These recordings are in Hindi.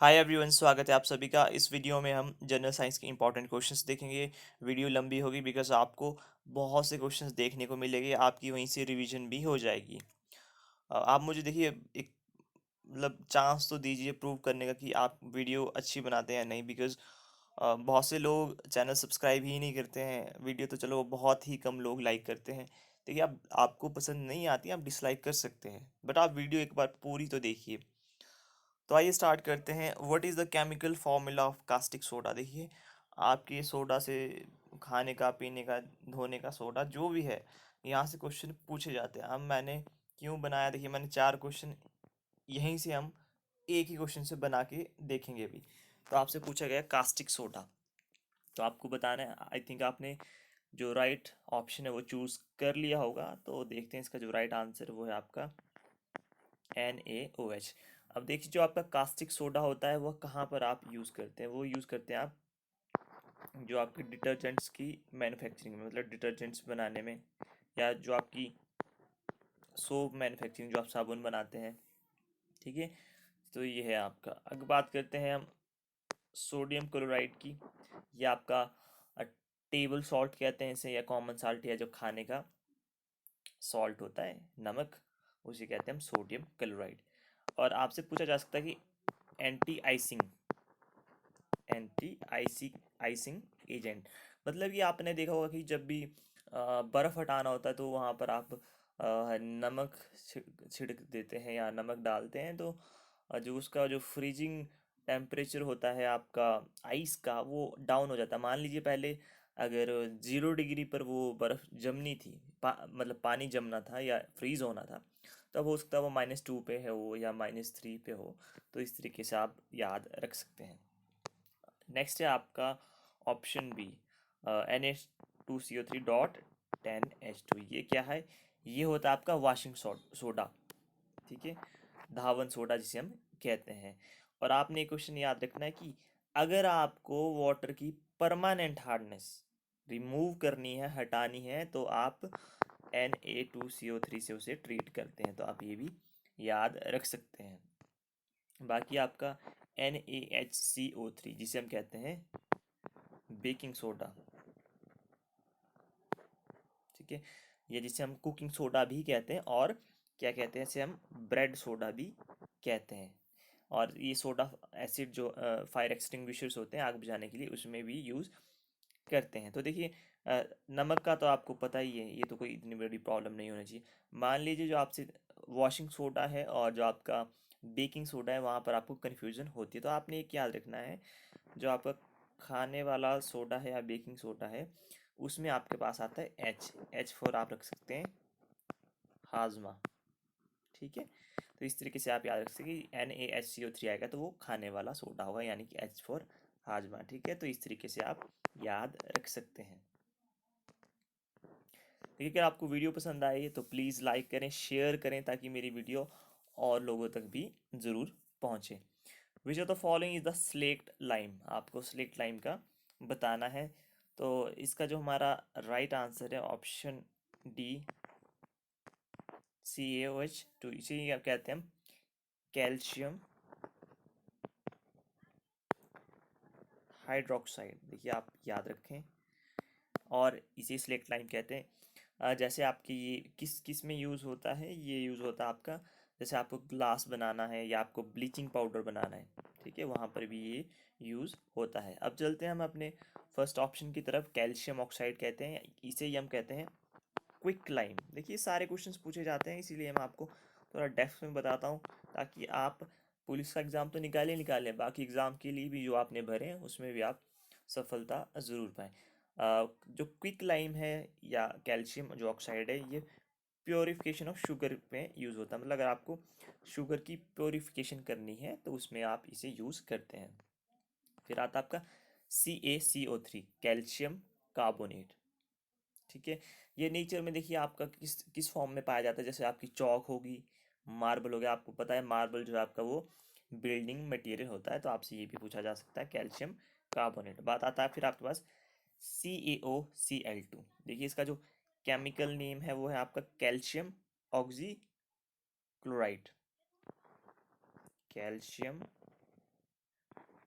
हाय एवरीवन, स्वागत है आप सभी का। इस वीडियो में हम जनरल साइंस के इंपॉर्टेंट क्वेश्चंस देखेंगे। वीडियो लंबी होगी बिकॉज आपको बहुत से क्वेश्चंस देखने को मिलेंगे, आपकी वहीं से रिवीजन भी हो जाएगी। आप मुझे देखिए एक मतलब चांस तो दीजिए प्रूव करने का कि आप वीडियो अच्छी बनाते हैं या नहीं, बिकॉज बहुत से लोग चैनल सब्सक्राइब ही नहीं करते हैं। वीडियो तो चलो बहुत ही कम लोग लाइक करते हैं। देखिए, आप आपको पसंद नहीं आती, आप डिसलाइक कर सकते हैं, बट आप वीडियो एक बार पूरी तो देखिए। तो आइए स्टार्ट करते हैं। What is the chemical formula of caustic soda. देखिए, आपके सोडा से खाने का, पीने का, धोने का सोडा जो भी है, यहाँ से क्वेश्चन पूछे जाते हैं। अब मैंने क्यों बनाया, देखिए मैंने 4 क्वेश्चन यहीं से हम एक ही क्वेश्चन से बना के देखेंगे भी। तो आपसे पूछा गया कास्टिक सोडा, तो आपको बताना है। आई थिंक आपने जो राइट ऑप्शन है वो चूज़ कर लिया होगा। तो देखते हैं, इसका जो राइट आंसर है वो है आपका NaOH। अब देखिए, जो आपका कास्टिक सोडा होता है वह कहाँ पर आप यूज़ करते हैं, वो यूज़ करते हैं आप जो आपके डिटर्जेंट्स की मैन्युफैक्चरिंग में, मतलब डिटर्जेंट्स बनाने में, या जो आपकी सोप मैन्युफैक्चरिंग, जो आप साबुन बनाते हैं। ठीक है, तो ये है आपका। अगर बात करते हैं हम सोडियम क्लोराइड की, ये आपका टेबल सॉल्ट कहते हैं इसे, या कॉमन साल्ट, या जो खाने का सॉल्ट होता है, नमक, उसे कहते हैं हम सोडियम क्लोराइड। और आपसे पूछा जा सकता है कि anti icing anti icing agent, मतलब ये आपने देखा होगा कि जब भी बर्फ़ हटाना होता है तो वहाँ पर आप नमक छिड़क देते हैं या नमक डालते हैं, तो जो उसका जो फ्रीजिंग टेम्परेचर होता है आपका आइस का, वो डाउन हो जाता है। मान लीजिए पहले अगर 0 डिग्री पर वो बर्फ़ जमनी थी, मतलब पानी जमना था या फ्रीज़ होना था, तब हो सकता है वो -2 पे है हो या -3 पे हो। तो इस तरीके से आप याद रख सकते हैं। नेक्स्ट है आपका ऑप्शन बी, NH2CO3.10H2। ये क्या है? ये होता है आपका वॉशिंग सोडा। ठीक है, धावन सोडा जिसे हम कहते हैं। और आपने एक क्वेश्चन याद रखना है कि अगर आपको वाटर की परमानेंट हार्डनेस रिमूव करनी है, हटानी है, तो आप Na2CO3 से उसे ट्रीट करते हैं। तो आप ये भी याद रख सकते हैं। बाकी आपका NaHCO3, जिसे हम कहते हैं बेकिंग सोडा। ठीक है, ये जिसे हम कुकिंग सोडा भी कहते हैं, और क्या कहते हैं इसे हम ब्रेड सोडा भी कहते हैं। और ये सोडा एसिड जो फायर एक्सटिंग्विशर्स होते हैं आग बुझाने के लिए, उसमें भी यूज़ करते हैं। तो देखिए, नमक का तो आपको पता ही है, ये तो कोई इतनी बड़ी प्रॉब्लम नहीं होनी चाहिए। मान लीजिए जो आपसे वॉशिंग सोडा है और जो आपका बेकिंग सोडा है, वहाँ पर आपको कन्फ्यूज़न होती है। तो आपने एक याद रखना है, जो आपका खाने वाला सोडा है या बेकिंग सोडा है, उसमें आपके पास आता है H4, आप रख सकते हैं हाजमा। ठीक है, तो इस तरीके से आप याद रख सकते हैं कि NaHCO3 आएगा तो वो खाने वाला सोडा होगा, यानी कि H4 हाजमा। ठीक है, तो इस तरीके से आप याद रख सकते हैं। देखिए, अगर आपको वीडियो पसंद आए तो प्लीज़ लाइक करें, शेयर करें, ताकि मेरी वीडियो और लोगों तक भी ज़रूर पहुँचे। विच of the following is the slaked lime. आपको स्लेक्ट लाइम का बताना है। तो इसका जो हमारा राइट आंसर है ऑप्शन डी, CaOH2। इसे क्या कहते हैं हम? Calcium hydroxide. देखिए, आप याद रखें, और इसे स्लेक्ट लाइम कहते हैं। जैसे आपकी ये किस किस में यूज़ होता है, ये यूज़ होता है आपका, जैसे आपको ग्लास बनाना है या आपको ब्लीचिंग पाउडर बनाना है, ठीक है, वहाँ पर भी ये यूज़ होता है। अब चलते हैं हम अपने फर्स्ट ऑप्शन की तरफ। कैल्शियम ऑक्साइड कहते हैं इसे, ही हम कहते हैं क्विक लाइम। देखिए, सारे क्वेश्चंस पूछे जाते हैं, इसीलिए मैं आपको थोड़ा डेप्थ में बताता हूँ, ताकि आप पुलिस का एग्ज़ाम तो निकालें, बाकी एग्ज़ाम के लिए भी जो आपने भरे हैं उसमें भी आप सफलता ज़रूर पाएँ। जो क्विक लाइम है या कैल्शियम जो ऑक्साइड है, ये प्योरिफिकेशन ऑफ शुगर में यूज़ होता है। मतलब अगर आपको शुगर की प्योरिफिकेशन करनी है तो उसमें आप इसे यूज़ करते हैं। फिर आता है आपका CaCO3, कैल्शियम कार्बोनेट। ठीक है, ये नेचर में देखिए आपका किस किस फॉर्म में पाया जाता है। जैसे आपकी चौक होगी, मार्बल हो गया, आपको पता है मार्बल जो है आपका वो बिल्डिंग मटेरियल होता है, तो आपसे ये भी पूछा जा सकता है कैल्शियम कार्बोनेट। बात आता है फिर आपके पास CaOCl2। देखिए, इसका जो केमिकल नेम है वो है आपका calcium oxy chloride. Calcium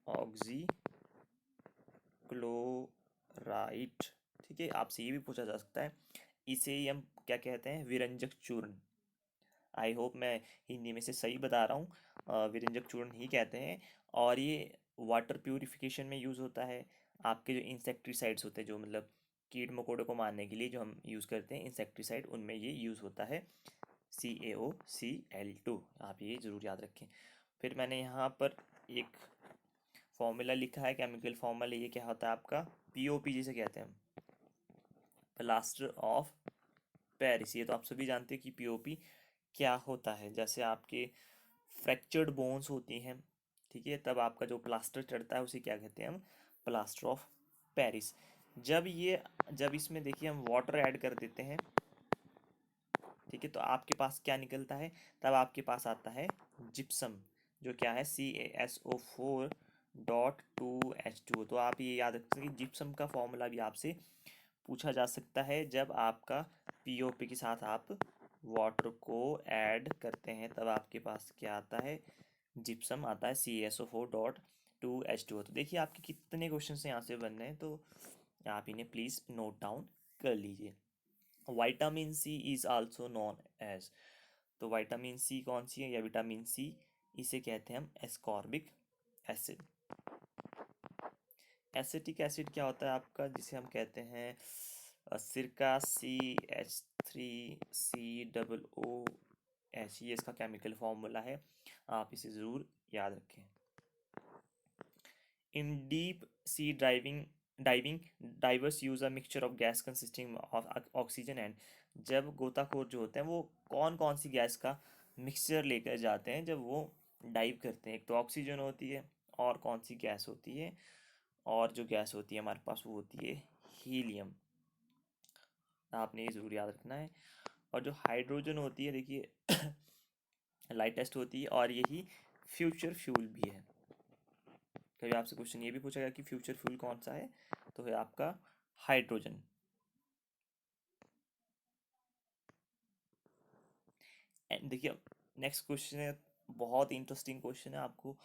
oxychloride. ठीक है, आपसे ये भी पूछा जा सकता है, इसे ही हम क्या कहते हैं, विरंजक चूर्ण। आई होप मैं हिंदी में से सही बता रहा हूँ, विरंजक चूर्ण ही कहते हैं। और ये वाटर प्यूरिफिकेशन में यूज़ होता है। आपके जो इंसेक्टिसाइड्स होते हैं, जो मतलब कीट मकोड़ों को मारने के लिए जो हम यूज़ करते हैं इंसेक्टिसाइड, उनमें ये यूज़ होता है, CaOCl2। आप ये ज़रूर याद रखें। फिर मैंने यहाँ पर एक फॉर्मूला लिखा है, केमिकल फॉर्मूला। ये क्या होता है आपका, POP जिसे कहते हैं, प्लास्टर ऑफ पेरिस। ये तो आप सभी जानते हैं कि POP क्या होता है। जैसे आपके फ्रैक्चर्ड बोन्स होती हैं, ठीक है, तब आपका जो प्लास्टर चढ़ता है उसे क्या कहते हैं हम, प्लास्टर ऑफ पेरिस। जब इसमें देखिए हम वाटर ऐड कर देते हैं, ठीक है, तो आपके पास क्या निकलता है, तब आपके पास आता है जिप्सम, जो क्या है, CaSO4.2H2। तो आप ये याद रखते हैं कि जिप्सम का फॉर्मूला भी आपसे पूछा जा सकता है। जब आपका POP के साथ आप वाटर को ऐड करते हैं, तब आपके पास क्या आता है, जिप्सम आता है, CaSO4.2H2। तो देखिए आपके कितने क्वेश्चन यहाँ से बन रहे हैं, तो आप इन्हें प्लीज़ नोट डाउन कर लीजिए। Vitamin C is also known as, तो विटामिन सी कौन सी है, या विटामिन सी, इसे कहते हैं हम एस्कॉर्बिक एसिड। एसिटिक एसिड क्या होता है आपका, जिसे हम कहते हैं सिरका, CH3COOH, ये इसका केमिकल फॉर्मूला है, आप इसे ज़रूर याद रखें। In deep sea diving divers use a mixture of gas consisting of oxygen and, जब गोताखोर जो होते हैं वो कौन कौन सी गैस का मिक्सचर लेकर जाते हैं जब वो डाइव करते हैं, एक तो ऑक्सीजन होती है, और कौन सी गैस होती है, और जो गैस होती है हमारे पास वो होती है हीलियम। आपने ये ज़रूर याद रखना है। और जो हाइड्रोजन होती है, देखिए लाइटेस्ट होती है, और यही फ्यूचर फ्यूल भी है। कभी आपसे क्वेश्चन ये भी पूछा गया कि फ्यूचर फ्यूल कौन सा है, तो है आपका हाइड्रोजन। एंड देखिए नेक्स्ट क्वेश्चन है, बहुत इंटरेस्टिंग क्वेश्चन है, आपको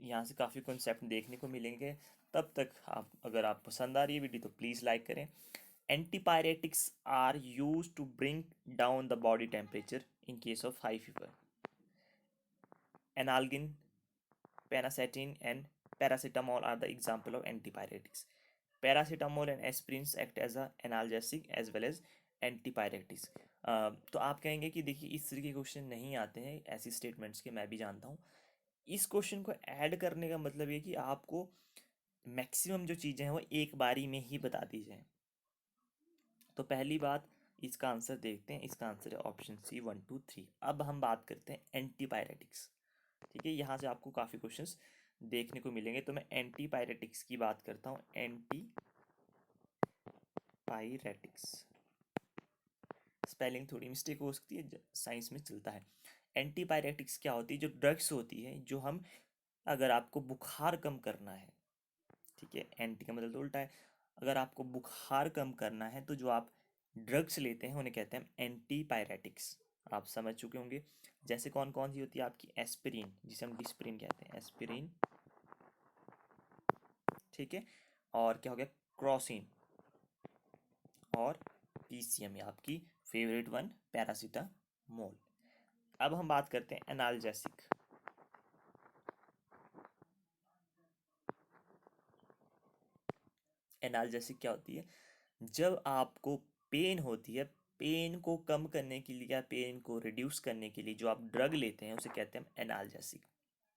यहाँ से काफ़ी कॉन्सेप्ट देखने को मिलेंगे। तब तक आप, अगर आप पसंद आ रही है वीडियो तो प्लीज़ लाइक करें। Antipyretics are use to bring down the body temperature in case of high fever. Analgin, phenacetin and paracetamol are the example of antipyretics. Paracetamol and aspirins act as a analgesic as well as antipyretics. तो आप कहेंगे कि देखिए इस तरह के क्वेश्चन नहीं आते हैं ऐसी स्टेटमेंट्स के, मैं भी जानता हूँ। इस क्वेश्चन को ऐड करने का मतलब ये कि आपको मैक्सिमम जो चीज़ें हैं वो एक बारी में ही बता दी जाए। तो पहली बात, इसका आंसर देखते हैं, इसका आंसर है ऑप्शन C 1 2 3। अब हम बात करते हैं एंटीपायरेटिक्स। ठीक है, यहाँ से आपको काफ़ी क्वेश्चंस देखने को मिलेंगे, तो मैं एंटीपायरेटिक्स की बात करता हूँ। एंटीपायरेटिक्स, स्पेलिंग थोड़ी मिस्टेक हो सकती है, साइंस में चलता है। एंटीपायरेटिक्स क्या होती है, जो ड्रग्स होती है, जो हम, अगर आपको बुखार कम करना है, ठीक है, एंटी का मतलब तो उल्टा है, अगर आपको बुखार कम करना है तो जो आप ड्रग्स लेते हैं उन्हें कहते हैं एंटीपायरेटिक्स। आप समझ चुके होंगे। जैसे कौन कौन सी होती है आपकी, एस्पिरिन, जिसे हम डिस्प्रिन कहते हैं, एस्पिरिन, ठीक है, और क्या हो गया, क्रॉसिन, और PCM, आपकी फेवरेट वन, पैरासीटामोल। अब हम बात करते हैं एनाल्जेसिक। एनाल्जेसिक क्या होती है, जब आपको पेन होती है, पेन को कम करने के लिए या पेन को रिड्यूस करने के लिए जो आप ड्रग लेते हैं उसे कहते हैं एनाल्जेसिक।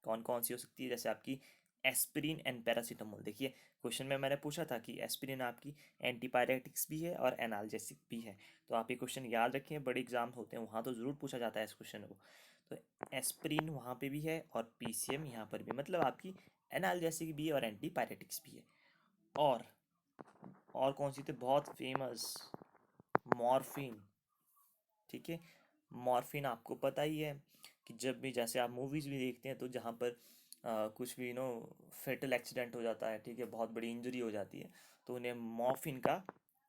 कौन कौन सी हो सकती है, जैसे आपकी एस्पिरिन एंड पैरासीटामोल। देखिए क्वेश्चन में मैंने पूछा था कि एस्पिरिन आपकी एंटीपायरेटिक्स भी है और एनाल्जेसिक भी है, तो आप ये क्वेश्चन याद रखें, बड़े एग्जाम होते हैं वहाँ तो ज़रूर पूछा जाता है इस क्वेश्चन को। तो एस्पिरिन वहाँ पे भी है और PCM यहाँ पर भी, मतलब आपकी एनाल्जेसिक भी है और एंटीपायरेटिक्स भी है। और कौन सी थी बहुत फेमस, मॉर्फिन। ठीक है, मॉर्फिन आपको पता ही है कि जब भी, जैसे आप मूवीज़ भी देखते हैं तो जहाँ पर कुछ भी फेटल एक्सीडेंट हो जाता है, ठीक है, बहुत बड़ी इंजरी हो जाती है, तो उन्हें मॉर्फिन का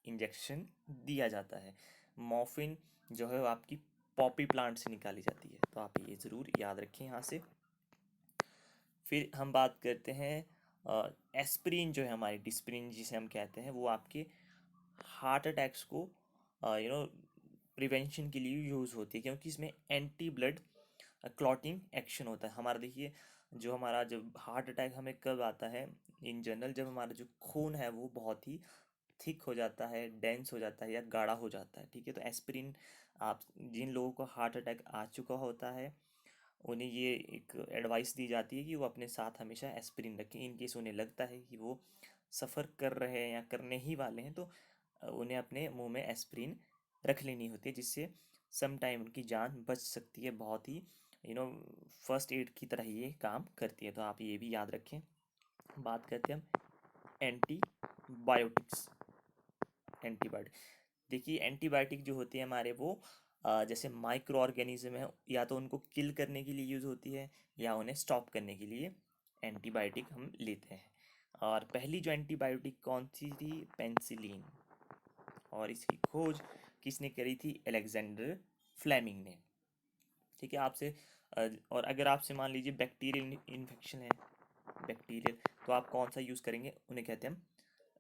इंजेक्शन दिया जाता है। मॉर्फिन जो है वो आपकी पॉपी प्लांट से निकाली जाती है, तो आप ये ज़रूर याद रखें यहाँ से। फिर हम बात करते हैं एस्प्रिन जो है हमारी डिस्प्रिन जिसे हम कहते हैं, वो आपके हार्ट अटैक्स को प्रिवेंशन के लिए यूज़ होती है, क्योंकि इसमें एंटी ब्लड क्लॉटिंग एक्शन होता है हमारा। देखिए, जो हमारा जब हार्ट अटैक हमें कब आता है इन जनरल, जब हमारा जो खून है वो बहुत ही थिक हो जाता है, डेंस हो जाता है या गाढ़ा हो जाता है, ठीक है। तो एस्पिरिन, आप जिन लोगों को हार्ट अटैक आ चुका होता है उन्हें ये एक एडवाइस दी जाती है कि वो अपने साथ हमेशा एस्पिरिन रखें, इन केस उन्हें लगता है कि वो सफ़र कर रहे हैं या करने ही वाले हैं, तो उन्हें अपने मुंह में एस्पिरिन रख लेनी होती है, जिससे सम टाइम उनकी जान बच सकती है। बहुत ही यू नो फर्स्ट एड की तरह ये काम करती है, तो आप ये भी याद रखें। बात करते हैं हम एंटीबायोटिक्स। एंटीबायोटिक, देखिए एंटीबायोटिक जो होती है हमारे वो जैसे माइक्रो ऑर्गेनिज्म है, या तो उनको किल करने के लिए यूज़ होती है या उन्हें स्टॉप करने के लिए एंटीबायोटिक हम लेते हैं। और पहली जो एंटीबायोटिक कौन सी थी? पेंसिलिन। और इसकी खोज किसने करी थी? अलेक्जेंडर फ्लेमिंग ने, ठीक है। और अगर आपसे मान लीजिए बैक्टीरियल इन्फेक्शन है, बैक्टीरियल, तो आप कौन सा यूज़ करेंगे? उन्हें कहते हैं हम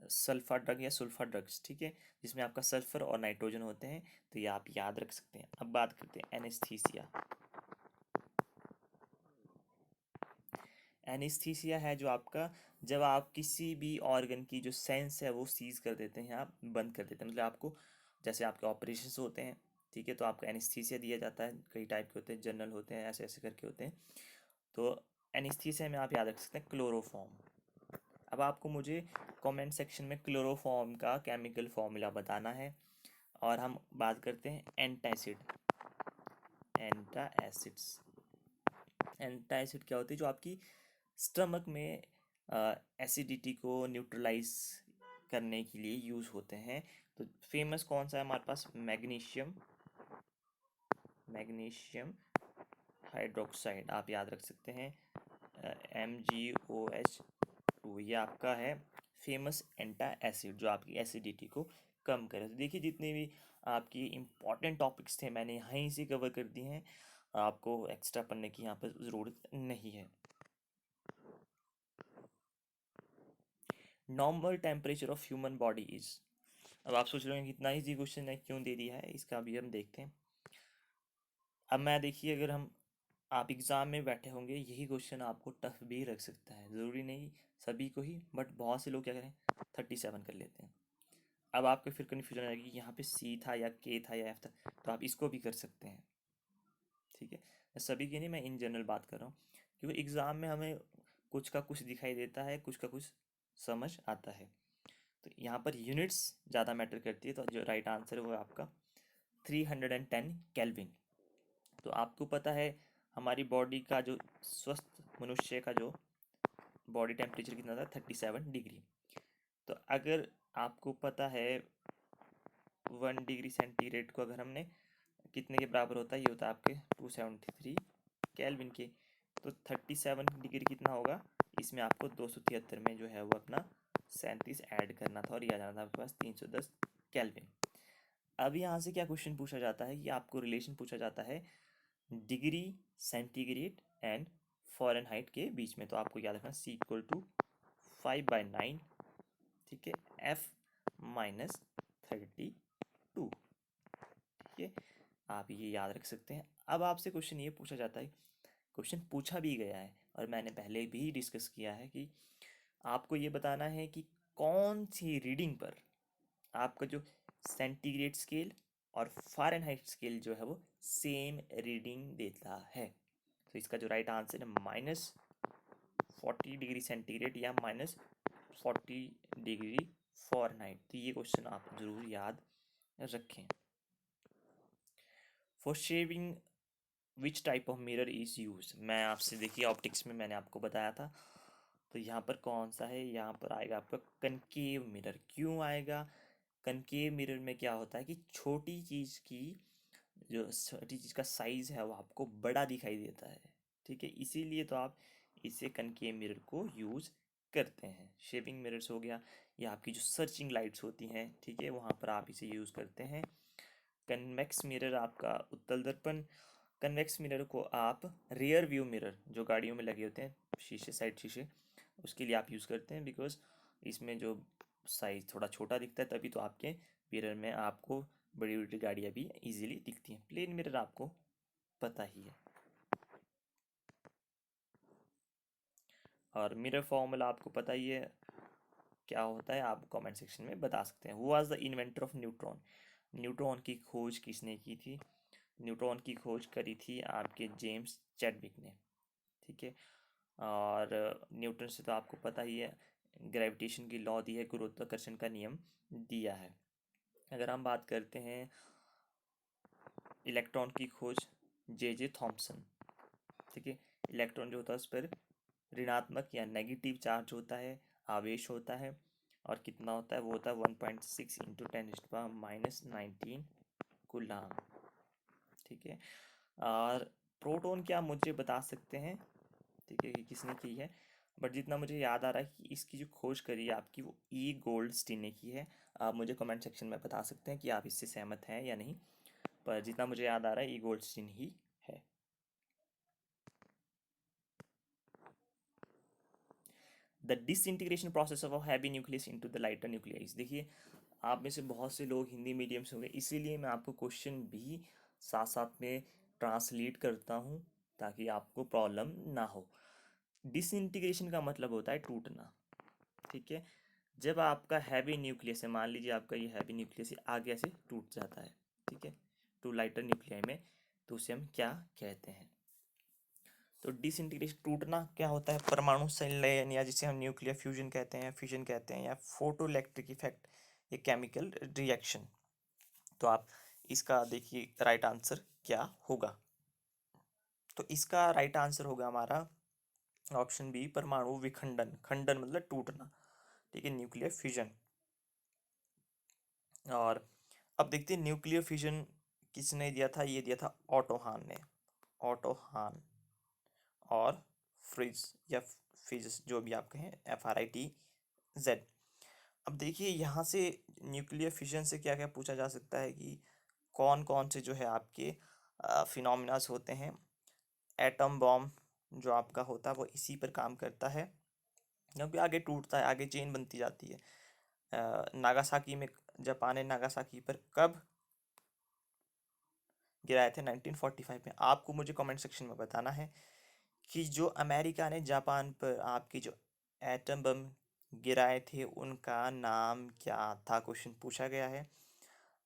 सल्फा ड्रग या सुल्फा ड्रग्स, ठीक है, जिसमें आपका सल्फर और नाइट्रोजन होते हैं, तो ये आप याद रख सकते हैं। अब बात करते हैं एनेस्थीसिया। एनेस्थीसिया है जो आपका, जब आप किसी भी ऑर्गन की जो सेंस है वो सीज कर देते हैं, आप बंद कर देते हैं, मतलब आपको, जैसे आपके ऑपरेशंस होते हैं, ठीक है, तो आपको एनेस्थीसिया दिया जाता है। कई टाइप के होते हैं, जनरल होते हैं, ऐसे ऐसे करके होते हैं। तो एनेस्थीसिया में आप याद रख सकते हैं क्लोरोफॉर्म। अब आपको मुझे कमेंट सेक्शन में क्लोरोफॉर्म का केमिकल फॉर्मूला बताना है। और हम बात करते हैं एंटासिड। एंटासिड्स, एंटासिड क्या होती है? जो आपकी स्टमक में एसिडिटी को न्यूट्रलाइज करने के लिए यूज़ होते हैं। तो फेमस कौन सा है हमारे पास? मैग्नीशियम, मैग्नीशियम हाइड्रोक्साइड, आप याद रख सकते हैं MgOH2, ये आपका है फेमस एंटा एसिड जो आपकी एसिडिटी को कम करे। तो देखिए, जितने भी आपकी इम्पॉर्टेंट टॉपिक्स थे मैंने यहीं से कवर कर दिए हैं, आपको एक्स्ट्रा पढ़ने की यहाँ पर ज़रूरत नहीं है। Normal temperature of human body is, अब आप सोच रहे हैं कितना ईजी क्वेश्चन है, क्यों दे दिया है, इसका भी हम देखते हैं। अब मैं देखिए, अगर हम आप एग्ज़ाम में बैठे होंगे, यही क्वेश्चन आपको टफ भी रख सकता है, ज़रूरी नहीं सभी को ही, बट बहुत से लोग क्या करें 37 कर लेते हैं। अब आपको फिर कन्फ्यूजन आएगी यहाँ पे सी था या के था या एफ था, तो आप इसको भी कर सकते हैं, ठीक है। सभी की नहीं, मैं इन जनरल बात कर रहा हूँ, क्योंकि एग्ज़ाम में हमें कुछ का कुछ दिखाई देता है, कुछ का कुछ समझ आता है। तो यहाँ पर यूनिट्स ज़्यादा मैटर करती है, तो जो राइट आंसर है वो आपका 310 केल्विन। तो आपको पता है हमारी बॉडी का जो स्वस्थ मनुष्य का जो बॉडी टेम्परेचर कितना था? 37 डिग्री। तो अगर आपको पता है 1 डिग्री सेंटीग्रेड को अगर हमने कितने के बराबर होता है? ये होता है आपके 273 केल्विन के। तो 37 डिग्री कितना होगा? इसमें आपको 273 में जो है वो अपना 37 ऐड करना था और ये आ जाना था आपके पास 310 केल्विन। अब यहाँ से क्या क्वेश्चन पूछा जाता है कि आपको रिलेशन पूछा जाता है डिग्री सेंटीग्रेड एंड फ़ारेनहाइट के बीच में। तो आपको याद रखना C = 5/9, ठीक है, F-32, ठीक है, आप ये याद रख सकते हैं। अब आपसे क्वेश्चन ये पूछा जाता है, क्वेश्चन पूछा भी गया है और मैंने पहले भी डिस्कस किया है कि आपको ये बताना है कि कौन सी रीडिंग पर आपका जो सेंटीग्रेड स्केल और फ़ारेनहाइट स्केल जो है वो सेम रीडिंग देता है। तो इसका जो राइट आंसर है -40 डिग्री सेंटीग्रेड या -40 डिग्री फ़ारेनहाइट। तो ये क्वेश्चन आप ज़रूर याद रखें। For shaving which type of mirror is use, मैं आपसे देखिए ऑप्टिक्स में मैंने आपको बताया था, तो यहाँ पर कौन सा है? यहाँ पर आएगा आपका कनकेव मिरर। क्यों आएगा? कनकेव मिरर में क्या होता है कि छोटी चीज़ की, जो छोटी चीज़ का साइज़ है वो आपको बड़ा दिखाई देता है, ठीक है, इसीलिए तो आप इसे कनकेव मिरर को यूज़ करते हैं। शेविंग मिरर्स हो गया, या आपकी जो सर्चिंग लाइट्स होती हैं, ठीक है, वहाँ पर आप इसे यूज़ करते हैं। कन्वेक्स मिरर आपका उत्तल दर्पण। कन्वेक्स मिरर को आप रियर व्यू मिरर जो गाड़ियों में लगे होते हैं शीशे, साइड शीशे, उसके लिए आप यूज़ करते हैं, बिकॉज इसमें जो साइज़ थोड़ा छोटा दिखता है, तभी तो आपके मिरर में आपको बड़ी बड़ी गाड़ियाँ भी इजीली दिखती हैं। प्लेन मिरर आपको पता ही है। और मिरर फॉर्मूला आपको पता ही है क्या होता है, आप कमेंट सेक्शन में बता सकते हैं। Who was the inventor of neutron? Neutron की खोज किसने की थी? न्यूट्रॉन की खोज करी थी आपके जेम्स चैडविक ने, ठीक है। और न्यूटन से तो आपको पता ही है, ग्रेविटेशन की लॉ दी है, गुरुत्वाकर्षण का नियम दिया है। अगर हम बात करते हैं इलेक्ट्रॉन की खोज, जे जे थॉम्सन, ठीक है। इलेक्ट्रॉन जो होता है उस पर ऋणात्मक या नेगेटिव चार्ज होता है, आवेश होता है, और कितना होता है, वो होता है 1.6 इंटू 10⁻⁻19 कूलाम, ठीक है। और प्रोटॉन क्या मुझे बता सकते हैं, ठीक है, कि किसने की है, बट जितना मुझे याद आ रहा है कि इसकी जो खोज करी है आपकी, वो ई गोल्डस्टीन ने की है। आप मुझे कमेंट सेक्शन में बता सकते हैं कि आप इससे सहमत हैं या नहीं, पर जितना मुझे याद आ रहा है ई गोल्डस्टीन ही है। The disintegration process of heavy nucleus into the lighter nucleus. देखिए, आप में से बहुत से लोग हिंदी मीडियम से होंगे, इसीलिए मैं आपको क्वेश्चन भी साथ साथ में ट्रांसलेट करता हूँ, ताकि आपको प्रॉब्लम ना हो। डिसइंटीग्रेशन का मतलब होता है टूटना, ठीक है। जब आपका हैवी न्यूक्लियस है, मान लीजिए आपका ये हैवी न्यूक्लियस आगे ऐसे टूट जाता है, ठीक है, टू लाइटर न्यूक्लियाई में, तो उसे हम क्या कहते हैं? तो डिसइंटीग्रेशन, टूटना क्या होता है? परमाणु संलयन, या जिसे हम न्यूक्लियर फ्यूजन कहते हैं, फ्यूजन कहते हैं, या फोटो इलेक्ट्रिक इफेक्ट, ये केमिकल रिएक्शन। तो आप इसका देखिए राइट आंसर क्या होगा। तो इसका राइट आंसर होगा हमारा ऑप्शन बी, परमाणु विखंडन। खंडन मतलब टूटना, ठीक है, न्यूक्लियर फ्यूजन। और अब देखते हैं न्यूक्लियर फ्यूजन किसने दिया था, ये दिया था ऑटो हान ने, ऑटो हान। और फ्रिज या फिज, जो भी आप कहें, FRITZ। अब देखिए यहाँ से न्यूक्लियर फिशन से क्या क्या पूछा जा सकता है कि कौन कौन से जो है आपके फिनोमिनास होते हैं। एटम बॉम्ब जो आपका होता है वो इसी पर काम करता है, क्योंकि आगे टूटता है, आगे चेन बनती जाती है। नागासाकी में, जापान ने नागासाकी पर कब गिराए थे? 1945 में। आपको मुझे कमेंट सेक्शन में बताना है कि जो अमेरिका ने जापान पर आपकी जो एटम बम गिराए थे उनका नाम क्या था, क्वेश्चन पूछा गया है,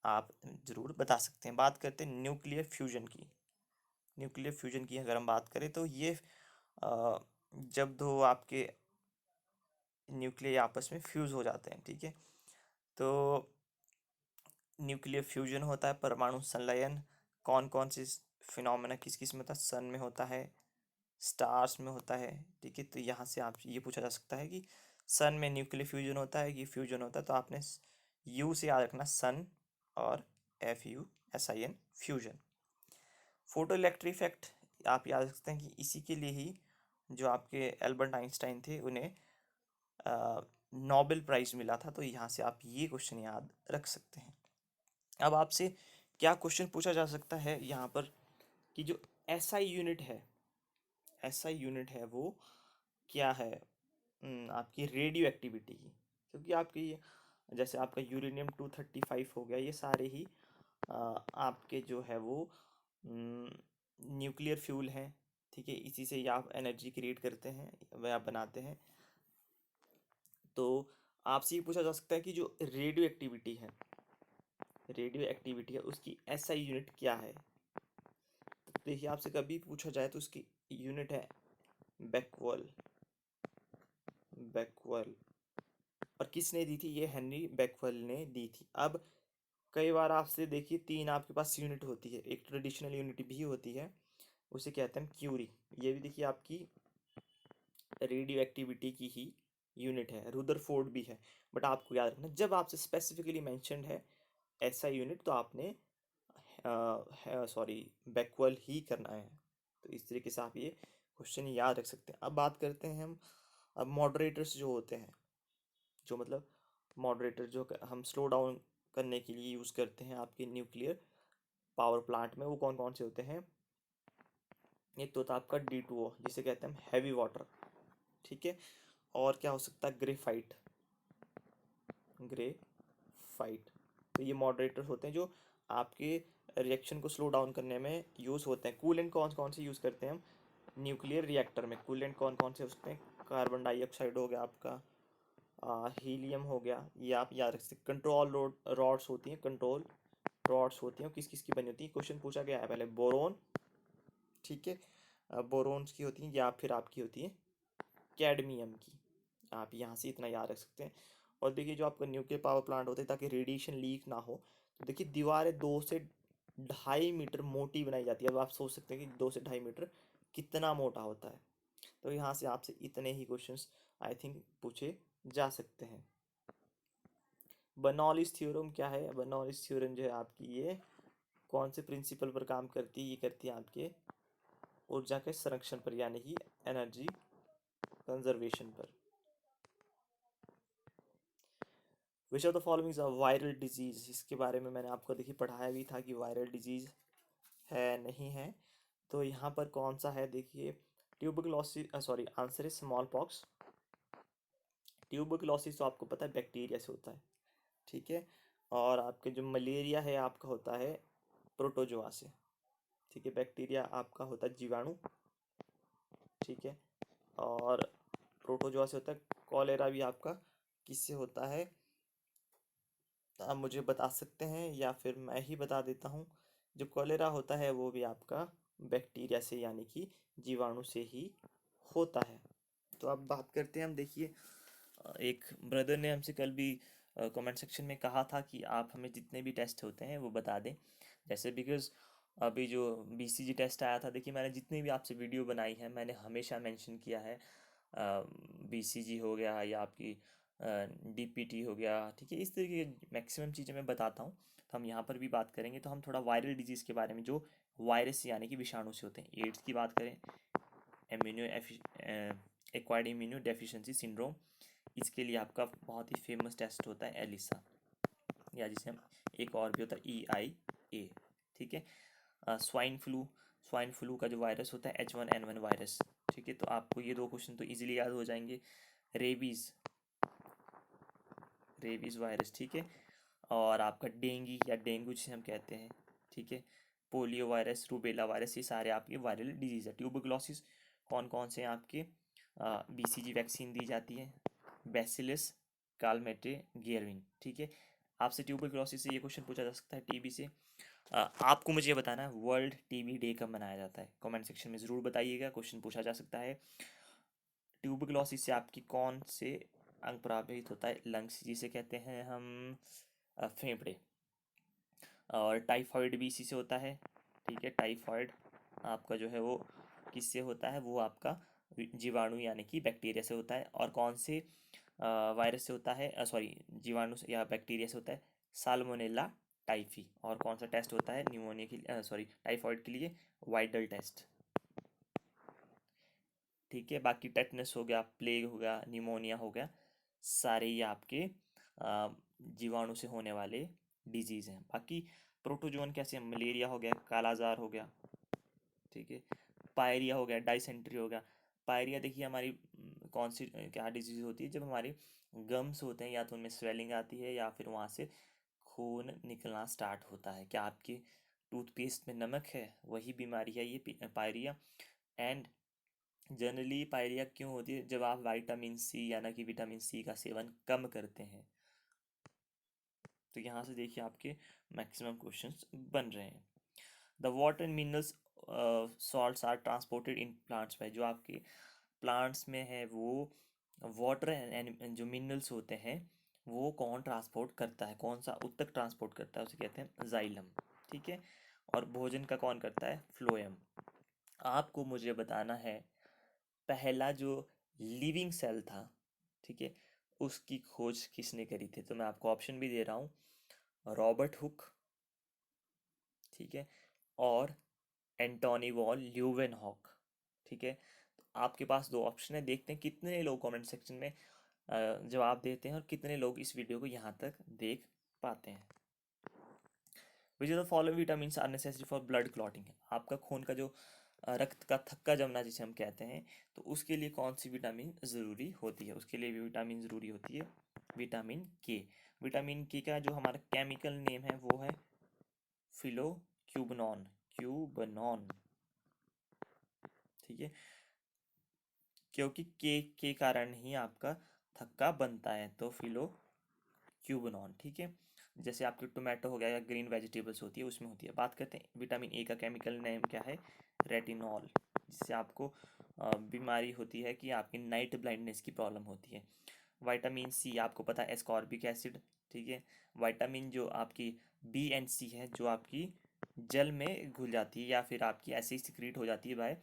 आप ज़रूर बता सकते हैं। बात करते हैं न्यूक्लियर फ्यूजन की। न्यूक्लियर फ्यूजन की अगर हम बात करें तो ये जब दो आपके न्यूक्लियर आपस में फ्यूज़ हो जाते हैं, ठीक है, तो न्यूक्लियर फ्यूजन होता है। परमाणु संलयन कौन कौन से फिनोमेना किस किस में होता है? सन में होता है, स्टार्स में होता है, ठीक है। तो यहाँ से आप ये पूछा जा सकता है कि सन में न्यूक्लियर फ्यूजन होता है, ये फ्यूजन होता है, तो आपने यू से याद रखना, सन, और FUSIN, fusion. Photo electric effect आप याद रख सकते हैं कि इसी के लिए ही जो आपके एल्बर्ट आइंस्टाइन थे उन्हें नोबेल प्राइज मिला था। तो यहाँ से आप ये क्वेश्चन याद रख सकते हैं। अब आपसे क्या क्वेश्चन पूछा जा सकता है यहाँ पर कि जो SI यूनिट है, SI यूनिट है वो क्या है? आपकी रेडियो एक्टिविटी की, क्योंकि आपकी जैसे आपका यूरेनियम 235 हो गया, ये सारे ही आपके जो है वो न्यूक्लियर फ्यूल हैं, ठीक है, इसी से ही आप एनर्जी क्रिएट करते हैं, वह आप बनाते हैं। तो आपसे ये पूछा जा सकता है कि जो रेडियो एक्टिविटी है, रेडियो एक्टिविटी है, उसकी SI यूनिट क्या है? तो देखिए, आपसे कभी पूछा जाए तो उसकी यूनिट है बेक्वल, बेक्वल। और किसने दी थी? ये हेनरी बेक्वल ने दी थी। अब कई बार आपसे देखिए तीन आपके पास यूनिट होती है, एक ट्रेडिशनल यूनिट भी होती है, उसे कहते हैं क्यूरी। ये भी देखिए आपकी रेडियो एक्टिविटी की ही यूनिट है। रुदरफोर्ड भी है, बट आपको याद रखना जब आपसे स्पेसिफिकली मेंशन्ड है ऐसा यूनिट तो आपने सॉरी बैकवर्ल ही करना है। तो इस तरीके से आप ये क्वेश्चन याद रख सकते हैं। अब बात करते हैं हम, अब मॉडरेटर्स जो होते हैं, जो मतलब मॉडरेटर जो हम स्लो डाउन करने के लिए यूज़ करते हैं आपके न्यूक्लियर पावर प्लांट में, वो कौन कौन से होते हैं? एक तो होता है आपका D2O, जिसे कहते हैं हम हैवी वाटर, ठीक है। और क्या हो सकता है, ग्रेफाइट, ग्रेफाइट। तो ये मॉडरेटर्स होते हैं जो आपके रिएक्शन को स्लो डाउन करने में यूज़ होते हैं। कूलेंट कौन कौन से यूज़ करते हैं हम न्यूक्लियर रिएक्टर में? कूलेंट कौन कौन से हो सकते हैं? कार्बन डाइऑक्साइड हो गया आपका, हीलियम हो गया, ये आप याद रख सकते। कंट्रोल रॉड्स होती हैं, कंट्रोल रॉड्स होती हैं, किस किस की बनी होती है? क्वेश्चन पूछा गया है पहले, बोरोन, ठीक है, बोरोन्स की होती हैं, या फिर आपकी होती है कैडमियम की। आप यहाँ से इतना याद रख सकते हैं। और देखिए जो आपका न्यूक्लियर पावर प्लांट होता है, ताकि रेडिएशन लीक ना हो, तो देखिए दीवारें 2 से 2.5 मीटर मोटी बनाई जाती है। अब आप सोच सकते हैं कि 2 से 2.5 मीटर कितना मोटा होता है। तो यहाँ से आपसे इतने ही क्वेश्चंस आई थिंक पूछे जा सकते हैं। बर्नौलीज थ्योरम क्या है? बर्नौलीज थ्योरम जो है आपकी, ये कौन से प्रिंसिपल पर काम करती है? ये करती है आपके ऊर्जा के संरक्षण पर, यानी कि एनर्जी कंजर्वेशन पर। विच of the following is a viral disease? इसके बारे में मैंने आपको देखिए पढ़ाया भी था कि वायरल डिजीज है नहीं है। तो यहाँ पर कौन सा है, देखिए tuberculosis, sorry answer is small pox. Tuberculosis तो आपको पता है बैक्टीरिया से होता है, ठीक है। और आपके जो मलेरिया है आपका होता है प्रोटोजोआ से, ठीक है। बैक्टीरिया आपका होता है जीवाणु, ठीक है। और प्रोटोजोआ से होता है। कॉलेरा भी आपका किससे होता है? आप मुझे बता सकते हैं या फिर मैं ही बता देता हूँ। जो कॉलेरा होता है वो भी आपका बैक्टीरिया से, यानी कि जीवाणु से ही होता है। तो अब बात करते हैं हम, देखिए एक ब्रदर ने हमसे कल भी कमेंट सेक्शन में कहा था कि आप हमें जितने भी टेस्ट होते हैं वो बता दें। जैसे बिकॉज़ अभी जो बीसीजी टेस्ट आया था, देखिए मैंने जितनी भी आपसे वीडियो बनाई है मैंने हमेशा मेंशन किया है बीसीजी हो गया या आपकी डीपीटी हो गया, ठीक है। इस तरीके की मैक्सिमम चीज़ें मैं बताता हूँ। तो हम यहाँ पर भी बात करेंगे। तो हम थोड़ा वायरल डिजीज़ के बारे में, जो वायरस यानी कि विषाणु से होते हैं। एड्स की बात करें, immuno acquired immuno deficiency syndrome, इसके लिए आपका बहुत ही फेमस टेस्ट होता है एलिसा, या जिसे हम एक और भी होता है EIA, ठीक है। स्वाइन फ्लू, स्वाइन फ्लू का जो वायरस होता है H1N1 वायरस, ठीक है। तो आपको ये दो क्वेश्चन तो इजीली याद हो जाएंगे। रेबीज़, रेबीज़ वायरस, ठीक है। और आपका डेंगी या डेंगू जिसे हम कहते हैं, ठीक है। पोलियो वायरस, रूबेला वायरस, ये सारे आपके वायरल डिजीज़ है। ट्यूबरकुलोसिस कौन कौन से हैं आपके? बीसीजी वैक्सीन दी जाती है, बैसिलस कालमेटे गेरविन, ठीक है। आपसे ट्यूबरकुलोसिस से ये क्वेश्चन पूछा जा सकता है, टीबी से। आपको मुझे ये बताना है वर्ल्ड टीबी डे कब मनाया जाता है? कमेंट सेक्शन में ज़रूर बताइएगा, क्वेश्चन पूछा जा सकता है। ट्यूबरकुलोसिस से आपकी कौन से अंग प्रभावित होता है? लंग्स, जिसे कहते हैं हम फेफड़े। और टाइफॉइड भी इसी से होता है, ठीक है। टाइफॉइड आपका जो है वो किससे होता है? वो आपका जीवाणु यानी कि बैक्टीरिया से होता है। और कौन से वायरस से होता है, सॉरी जीवाणु से या बैक्टीरिया से होता है? Salmonella typhi. और कौन सा टेस्ट होता है निमोनिया के लिए, सॉरी टाइफॉइड के लिए? वाइडल टेस्ट, ठीक है। बाकी टेटनस हो गया, प्लेग हो गया, निमोनिया हो गया, सारे ये आपके जीवाणु से होने वाले डिजीज़ हैं। बाकी प्रोटोजोन कैसे? मलेरिया हो गया, कालाजार हो गया, ठीक है। पायरिया हो गया, डाइसेंट्री हो गया। पायरिया देखिए हमारी कौन सी क्या डिजीज़ होती है? जब हमारे गम्स होते हैं या तो उनमें स्वेलिंग आती है या फिर वहाँ से खून निकलना स्टार्ट होता है। क्या आपके टूथपेस्ट में नमक है? वही बीमारी है ये पायरिया। एंड जनरली पायरिया क्यों होती है? जब आप विटामिन सी यानी कि विटामिन सी का सेवन कम करते हैं। तो यहाँ से देखिए आपके मैक्सिमम क्वेश्चंस बन रहे हैं। The water and minerals salts are transported in plants by, जो आपके प्लांट्स में है वो वाटर एंड जो मिनरल्स होते हैं वो कौन ट्रांसपोर्ट करता है? कौन सा उत्तक ट्रांसपोर्ट करता है? उसे कहते हैं जाइलम, ठीक है। और भोजन का कौन करता है? फ्लोएम। आपको मुझे बताना है पहला जो लिविंग सेल था, ठीक है, उसकी खोज किसने करी थी? तो मैं आपको ऑप्शन भी दे रहा हूँ, रॉबर्ट हुक, ठीक है, और एंटोनी वॉन ल्यूवेनहॉक, ठीक है। तो आपके पास दो ऑप्शन है, देखते हैं कितने लोग कमेंट सेक्शन में जवाब देते हैं और कितने लोग इस वीडियो को यहाँ तक देख पाते हैं। Which of the following vitamins are necessary for blood clotting? आपका खून का जो रक्त का थक्का जमना जिसे हम कहते हैं, तो उसके लिए कौन सी विटामिन ज़रूरी होती है? उसके लिए भी विटामिन ज़रूरी होती है विटामिन के। विटामिन के का जो हमारा केमिकल नेम है वो है फिलोक्यूबनॉन, क्यूबनॉन, ठीक है, क्योंकि के कारण ही आपका थक्का बनता है, तो फिलोक्यूबनॉन, ठीक है। जैसे आपके टोमेटो हो गया या ग्रीन वेजिटेबल्स होती है उसमें होती है। बात करते हैं विटामिन ए का केमिकल नेम क्या है, रेटिनॉल, जिससे आपको बीमारी होती है कि आपकी नाइट ब्लाइंडनेस की प्रॉब्लम होती है। विटामिन सी आपको पता है एस्कॉर्बिक एसिड, ठीक है। विटामिन जो आपकी बी एंड सी है जो आपकी जल में घुल जाती है या फिर आपकी ऐसे ही सिक्रीट हो जाती है बाय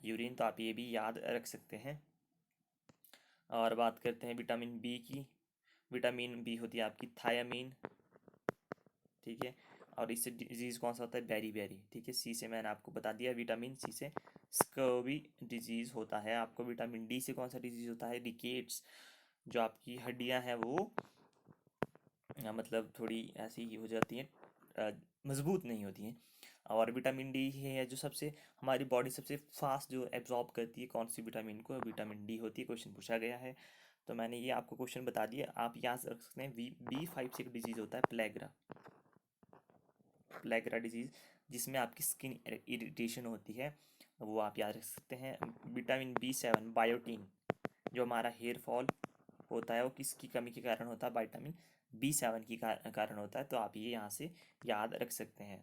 यूरिन, तो आप ये भी याद रख सकते हैं। और बात करते हैं विटामिन बी की। विटामिन बी होती है आपकी थायामीन, ठीक है। और इससे डिजीज़ कौन सा होता है, बेरी बेरी, ठीक है। सी से मैंने आपको बता दिया, विटामिन सी से स्कर्वी डिजीज़ होता है। आपको विटामिन डी से कौन सा डिजीज़ होता है, रिकेट्स, जो आपकी हड्डियां हैं वो मतलब थोड़ी ऐसी हो जाती हैं, मजबूत नहीं होती हैं। और विटामिन डी है जो सबसे हमारी बॉडी सबसे फास्ट जो एब्जॉर्ब करती है कौन सी विटामिन को, विटामिन डी होती है। क्वेश्चन पूछा गया है तो मैंने ये आपको क्वेश्चन बता दिया, आप याद रख सकते हैं। बी 5 से एक डिजीज़ होता है प्लेग्रा, प्लेग्रा डिजीज़, जिसमें आपकी स्किन इरिटेशन होती है, वो आप याद रख सकते हैं। विटामिन बी 7 बायोटीन, जो हमारा हेयर फॉल होता है वो किसकी कमी के कारण होता है, विटामिन बी 7 की कारण होता है, तो आप ये यहाँ से याद रख सकते हैं।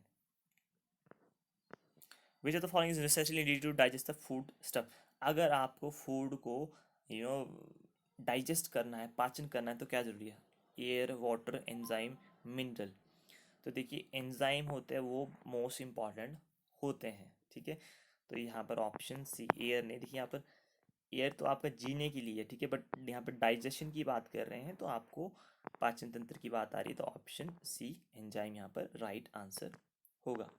Which of the following is necessary needed to digest the food stuff. अगर आपको फूड को यू नो डाइजेस्ट करना है, पाचन करना है, तो क्या ज़रूरी है, एयर, वाटर, एंजाइम, मिनरल। तो देखिए एंजाइम होते हैं वो मोस्ट इम्पॉर्टेंट होते हैं, ठीक है। तो यहाँ पर ऑप्शन सी एयर नहीं, देखिए यहाँ पर एयर तो आपका जीने के लिए है, ठीक है, बट यहाँ पर डाइजेशन की बात कर रहे हैं तो आपको पाचन तंत्र की बात आ रही है, तो ऑप्शन सी एंजाइम यहाँ पर राइट आंसर होगा।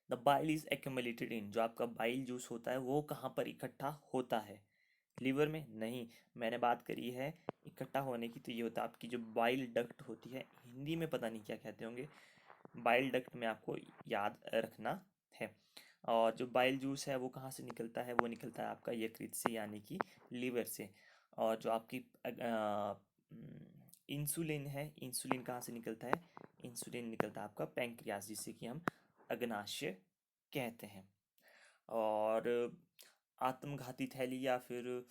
The bile is accumulated in, जो आपका बाइल जूस होता है वो कहाँ पर इकट्ठा होता है, लीवर में नहीं। मैंने बात करी है इकट्ठा होने की, तो ये होता है आपकी जो बाइल डक्ट होती है, हिंदी में पता नहीं क्या कहते होंगे, बाइल डक्ट में आपको याद रखना है। और जो बाइल जूस है वो कहाँ से निकलता है, वो निकलता है आपका यकृत से यानी कि लीवर से। और जो आपकी इंसुलिन है, इंसुलिन कहाँ से निकलता है, इंसुलिन निकलता है आपका पैंक्रियास, जिससे कि हम अग्नाशय कहते हैं। और आत्मघाती थैली या फिर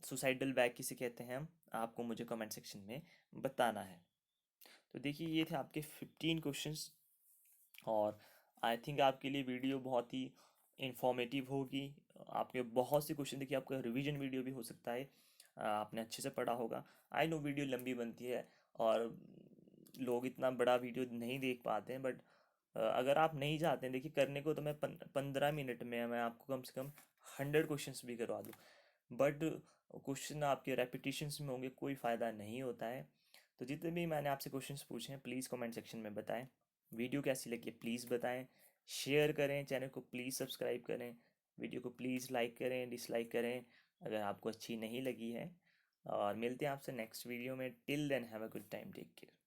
सुसाइडल बैग किसे कहते हैं हम, आपको मुझे कमेंट सेक्शन में बताना है। तो देखिए ये थे आपके 15 क्वेश्चंस, और आई थिंक आपके लिए वीडियो बहुत ही इंफॉर्मेटिव होगी। आपके बहुत से क्वेश्चन, देखिए आपका रिवीजन वीडियो भी हो सकता है, आपने अच्छे से पढ़ा होगा। आई नो वीडियो लंबी बनती है और लोग इतना बड़ा वीडियो नहीं देख पाते हैं, बट अगर आप नहीं चाहते हैं, देखिए करने को तो मैं 15 मिनट में मैं आपको कम से कम 100 क्वेश्चंस भी करवा दूँ, बट क्वेश्चन आपके रेपिटेशंस में होंगे, कोई फ़ायदा नहीं होता है। तो जितने भी मैंने आपसे क्वेश्चंस पूछे हैं प्लीज़ कमेंट सेक्शन में बताएं। वीडियो कैसी लगी है प्लीज़ बताएं, शेयर करें, चैनल को प्लीज़ सब्सक्राइब करें, वीडियो को प्लीज़ लाइक करें, डिसलाइक करें अगर आपको अच्छी नहीं लगी है। और मिलते हैं आपसे नेक्स्ट वीडियो में। Till then have a good time, take care.